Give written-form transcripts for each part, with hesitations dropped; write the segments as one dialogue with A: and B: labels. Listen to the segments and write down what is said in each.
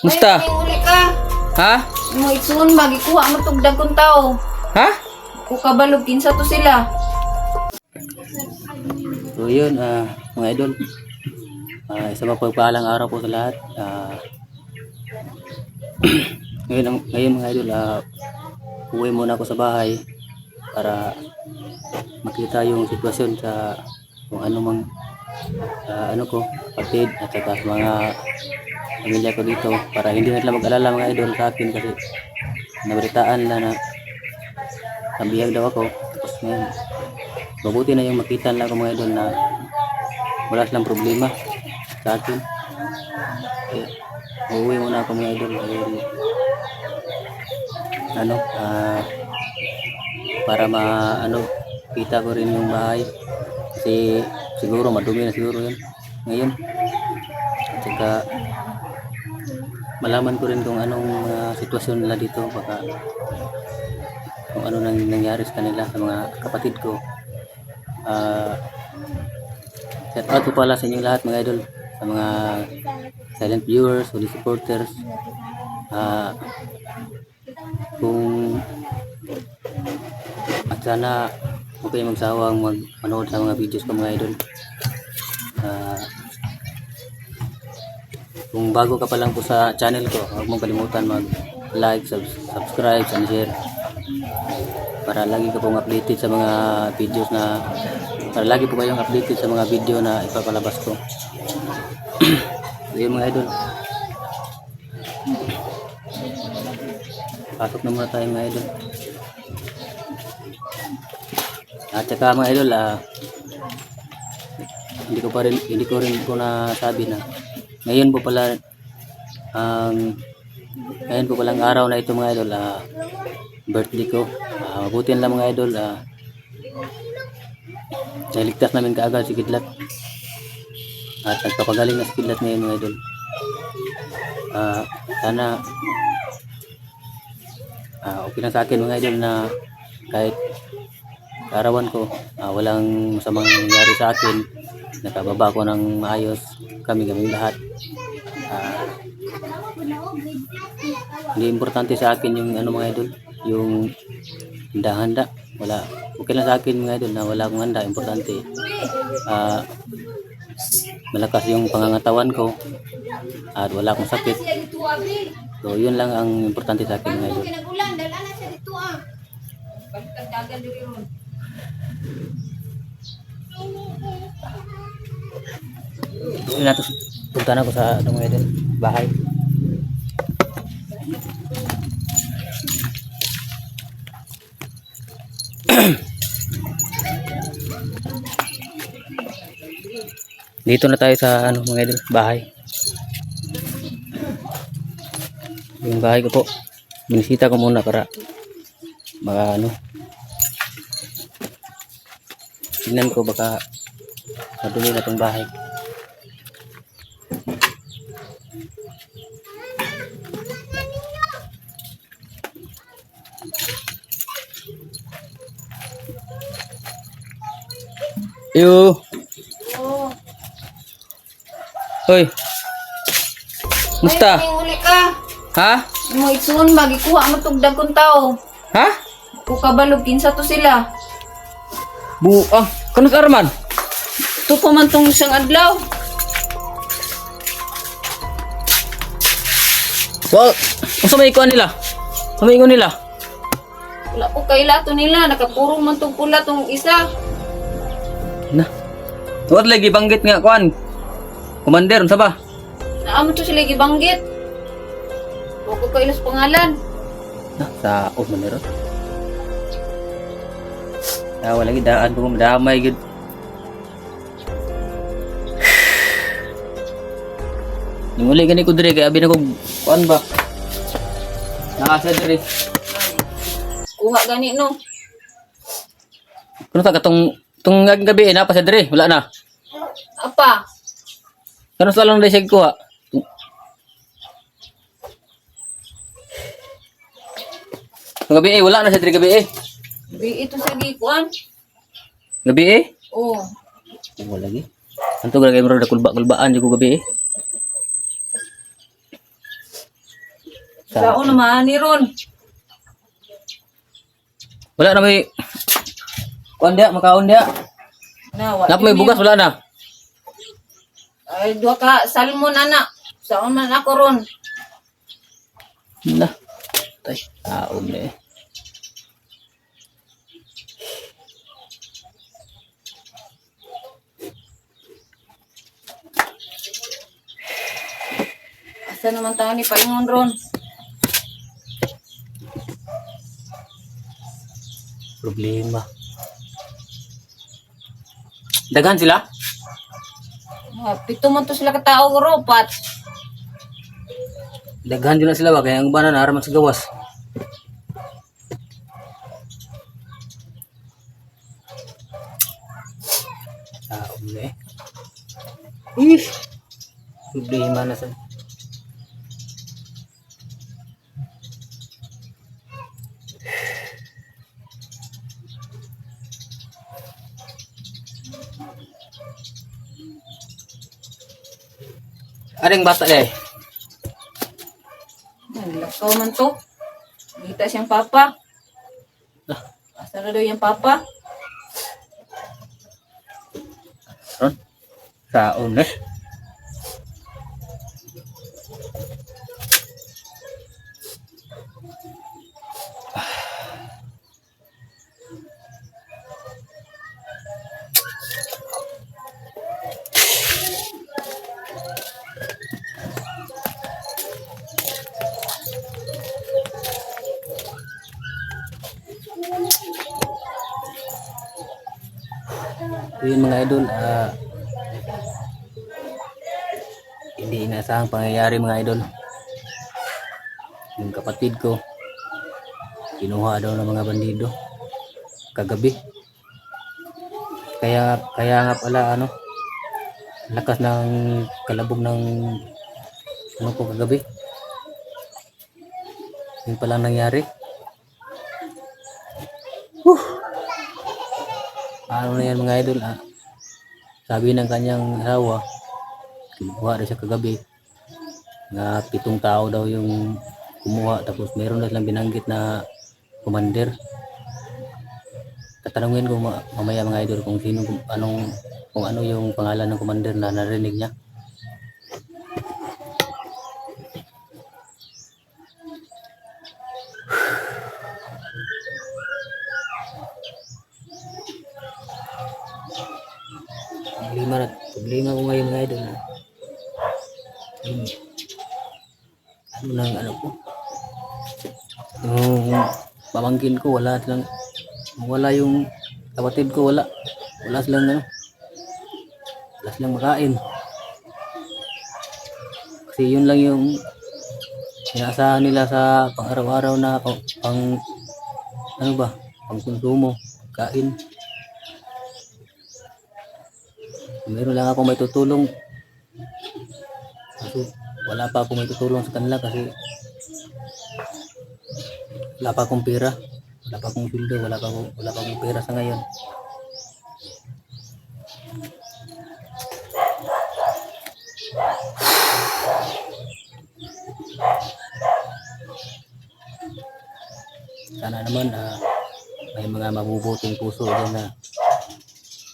A: Musta?
B: Ay, uli ka.
A: Ha?
B: Mo itsun magikuha mo tugdag kong tao.
A: Ha?
B: Ku kabalog kinsa to sila.
A: So yun, mga idol. Isang mapagpaalang araw po sa lahat. Ngayon mga idol, uwi muna ako sa bahay para makita yung sitwasyon sa kung ano mang ano ko, kapatid at saka sa mga pamilya ko dito para hindi na sila mag-alala mga idol sa akin kasi nabalitaan nila na nabihag daw ako. Tapos ngayon, mabuti na yung makita nila ko mga idol na wala silang problema sa akin. Eh, uuwi muna ako mga idol dahil ano, para kita ko rin yung bahay kasi siguro madumi na siguro yun ngayon, at saka malaman ko rin kung anong sitwasyon nila dito, baka kung ano nang nangyari sa kanila, sa mga kapatid ko. Shout out po pala sa inyong lahat mga idol, sa mga silent viewers o supporters. Kung at sana huwag kayong magsawang manood sa mga videos ko mga idol. Kung bago ka pa lang po sa channel ko, huwag mong kalimutan mag-like, subscribe, and share para lagi ka pong updated sa mga videos na para lagi po kayong updated sa mga video na ipapalabas ko. So yun mga idol, pasok na muna tayo mga idol. At saka mga idol, hindi ko rin po nasabi na ngayon po pala ngayon po palang araw na ito mga idol, birthday ko. Mabuti lang mga idol, naligtas namin kaagad si Kidlat at nagpapagaling na si Kidlat ngayon mga idol. Sana okay lang sa akin mga idol na kahit kaarawan ko walang masamang nangyari sa akin, nakababa ko ng maayos, kaming lahat. Hindi importante sa akin yung ano mga idol, yung handa-handa, wala, okay lang sa akin mga idol na wala akong handa. Importante malakas yung pangangatawan ko at wala akong sakit. So yun lang ang importante sa akin mga idol. Punta na ako sa mga idol, bahay. Dito na tayo sa mga idol, bahay. Yung bahay ko po, binisita ko muna para baka tingnan ko baka madumi na itong bahay. Yo. Hoy. Musta?
B: Ay, uli ka.
A: Ha?
B: Mo itsun magikuha mo tugdag kong tao.
A: Ha?
B: Ku kabalog kinsa to sila.
A: Kano ka Arman?
B: To pa man tong isang adlaw.
A: Well, unsa may ikuan nila? Unsa may ingon nila?
B: Wala ko kay lato nila, nakapurong man tong pula tong isa.
A: Na. Tuwad lagi banggit nga kuan. Commander, unsa ba?
B: Naamo to sila gibanggit. Wa ko kay ilas pangalan.
A: Na, sa manero. Wala lagi daan ko madamay gid. Yung uli gani ko dire kay abi na ko kuan ba? Nasa dire.
B: Kuha gani no.
A: Kuno ta katong gabi na pa sa dire, wala na.
B: Apa?
A: Kano sa lang desig ko ha? Gabi wala na sa dire gabi
B: Bi ito sa gikuan.
A: Gabi
B: Oh.
A: Wala lagi. Anto lagi mo ra kulba-kulbaan di ko gabi
B: Sao naman ni Ron?
A: Wala na may... Kuan dia, makaon dia.
B: Na,
A: Nap may bugas, wala na.
B: Ay, dua ka salmon anak. Saan man ako ron?
A: Na. Tay, taon na eh.
B: Asa naman tayo ni Paingon ron?
A: Problema. Daghan sila?
B: Pito man to sila katao ro, pat.
A: Daghan din na sila ba? Kaya ang bana na araman sa gawas. Taon na eh. Problema na sa... Aring bata deh.
B: Lakaw man to. Kita siyang papa. Asa na daw yung papa?
A: Ron? Taon eh. So yun mga idol, hindi inasahang pangyayari mga idol. Yung kapatid ko, kinuha daw ng mga bandido kagabi. Kaya nga pala lakas ng kalabog ng ko kagabi. Yun palang nangyari. Ano na yan mga idol, sabi ng kanyang asawa, kinuha rin siya kagabi na 7 tao daw yung kumuha, tapos meron na silang binanggit na commander. Tatanungin ko mamaya mga idol kung sino, kung ano yung pangalan ng commander na narinig niya. Problema ko ngayon mga idol. Ano nang ko? Yung pamangkin ko wala yung kapatid ko wala silang makain. Kasi yun lang yung inaasahan nila sa pang-araw-araw na pang konsumo, kain. Meron lang ako may tutulong. Kasi wala pa akong may tutulong sa kanila kasi wala pa akong pera. Wala pa akong sweldo, wala pa akong pera sa ngayon. Sana naman may mga mabubutong puso dyan na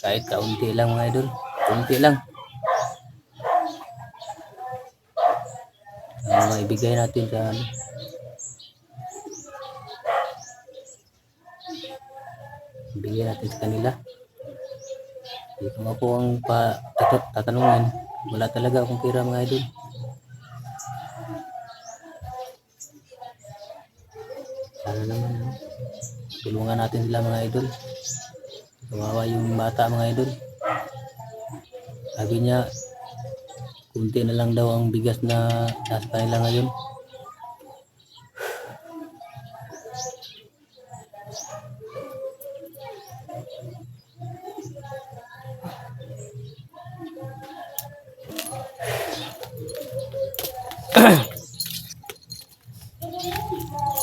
A: kahit kaunti lang mga idol. Kunti lang. Maibigay natin sa ibigay natin sa kanila. Dito nga po ang tatanungin. Wala talaga akong pera mga idol. Sana naman tulungan natin sila mga idol. Kawawa yung bata mga idol. Sabi niya, kunti na lang daw ang bigas na nasa kanila ngayon.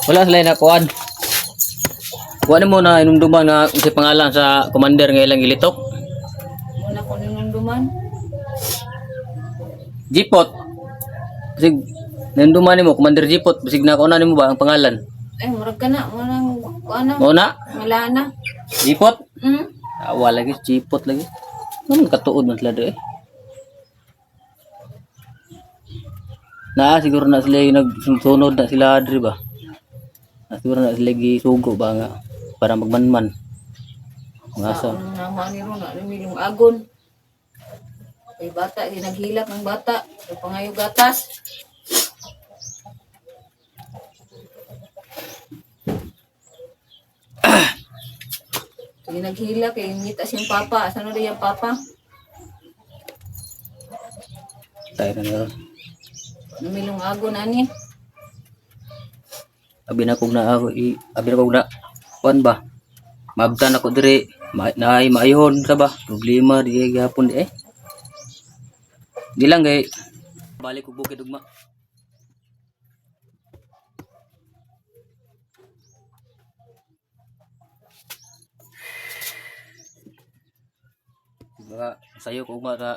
A: Wala sila na kuwan. Kuwan mo na inumduman nga si pangalan sa commander nga ilang gilitok.
B: Muna ko ninunduman.
A: Jipot. Kasi Nanduman mo, Commander Jipot, bisig na ko na nimo ba ang pangalan?
B: Ay, murag ka na. Murang, ano,
A: Mo na,
B: wala na.
A: Jipot.
B: Hmm?
A: Awa lagi, Jipot lagi. Ano katuod man sila do eh. Siguro na sila yung nagsunod na sila adri ba? Siguro na sila gisugo ba nga para magmanman. Mga asa.
B: Saan na mani ron na yung agon. Ay bata, naghilak ng bata. Ay pangayo gatas. Ay naghilak, ay ngitas yung papa. Asan na yung papa?
A: Tayo na meron.
B: Namilong agon ani.
A: Abi na kog na ako abi na kog na kuan ba? Mabtan ako dire naay maayhon sa ba? Problema di gyapon di eh. Di lang kay balik og bukid ugma. Baka sayo ko ugma ka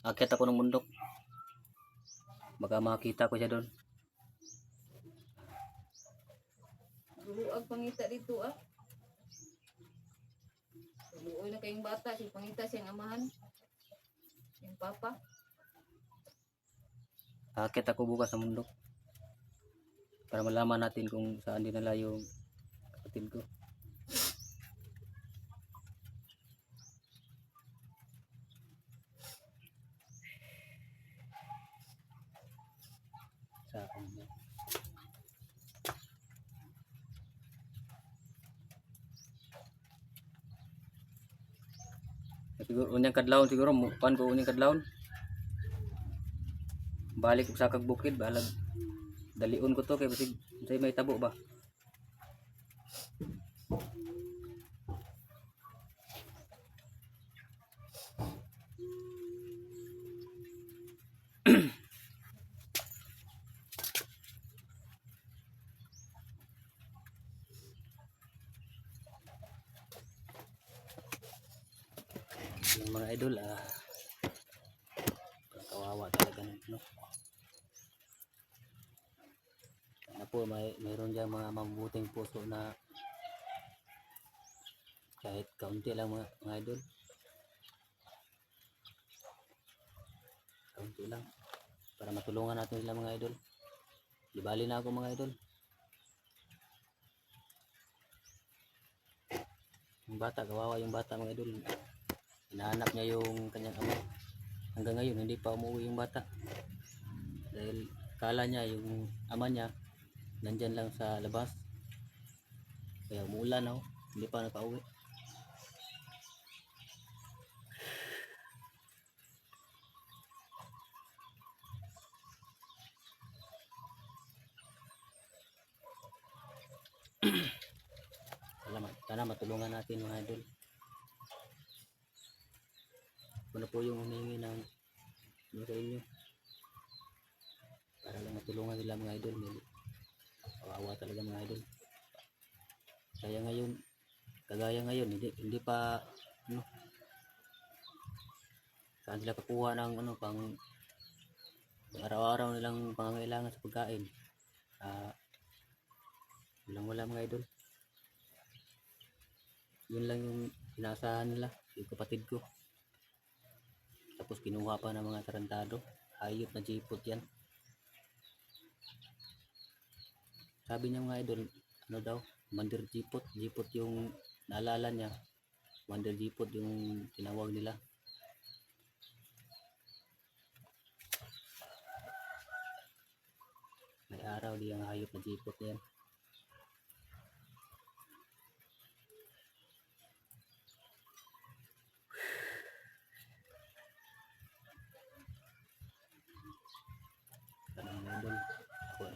A: akit ako ng bundok. Baka makita ko siya doon.
B: Luag pangita dito ah. Luoy na kayong bata, si pangita siyang amahan. Yung papa.
A: Akit ako bukas sa bundok. Para malaman natin kung saan dinala yung kapatid ko. Sa kanya. Siguro unyang kadlawon siguro mupan ko unyang kadlawon. Balik ko sa kag bukid balag dalion ko to kay basig say may tabo ba. Yung mga idol kawawa talaga no. Ano po mayroon diyan mga mabubuting puso na kahit kaunti lang mga idol. Kaunti lang para matulungan natin sila mga idol. Di bali na ako mga idol. Yung bata, kawawa yung bata mga idol. Hinahanap niya yung kanyang ama. Hanggang ngayon hindi pa umuwi yung bata. Dahil kala niya yung ama niya nandyan lang sa labas. Kaya umuulan ako, hindi pa nakauwi. Salamat. Sana matulungan natin mga idol. Ano po yung humingi ng sa inyo para lang matulungan nila mga idol. Kawawa talaga mga idol. Kagaya ngayon hindi pa ano, saan sila kakuha ng pang araw-araw nilang pangangailangan sa pagkain. Wala mga idol. Yun lang yung inaasahan nila, yung kapatid ko. Tapos kinuha pa ng mga tarantado. Hayop na jipot yan. Sabi niya mga idol, ano daw, Commander Jipot. Jipot yung naalala niya. Commander Jipot yung tinawag nila. May araw di ang hayop na jipot yan.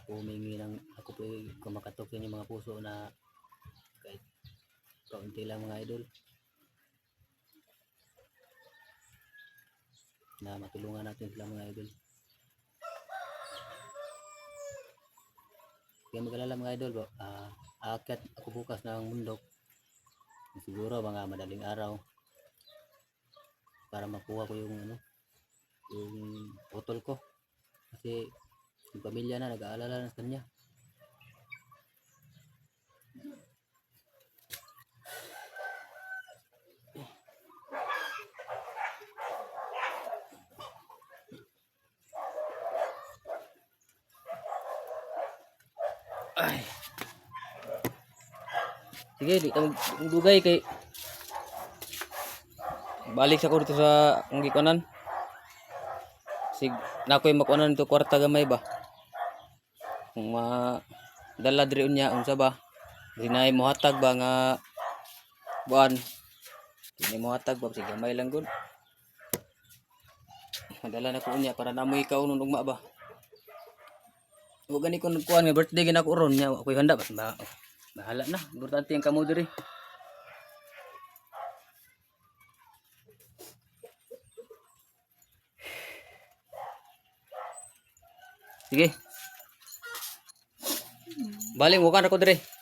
A: Ako humingi ng ako po kumakatok sa inyo mga puso na kahit kaunti lang mga idol na matulungan natin sila mga idol. Kaya mag-alala mga idol aakyat ako bukas ng bundok siguro mga madaling araw para makuha ko yung yung putol ko kasi Yung pamilya na nag-aalala na sa kanya. Ay. Sige, di ka dugay kay balik sa ko dito sa ang gikunan. Sig na ko'y makuanan dito kwarta gamay ba. Kung dala diri unya unsa ba? Dinay mo hatag ba nga buwan. Dinay mo hatag ba sige gamay lang gud. Madala na ko unya para namoy kaunon ugma ba. O gani ko nagkuhan nga birthday gina ko ron nya ako'y handa ba. Bahala na, importante ang kamo diri. Sige. Balik mo ka na ko dire.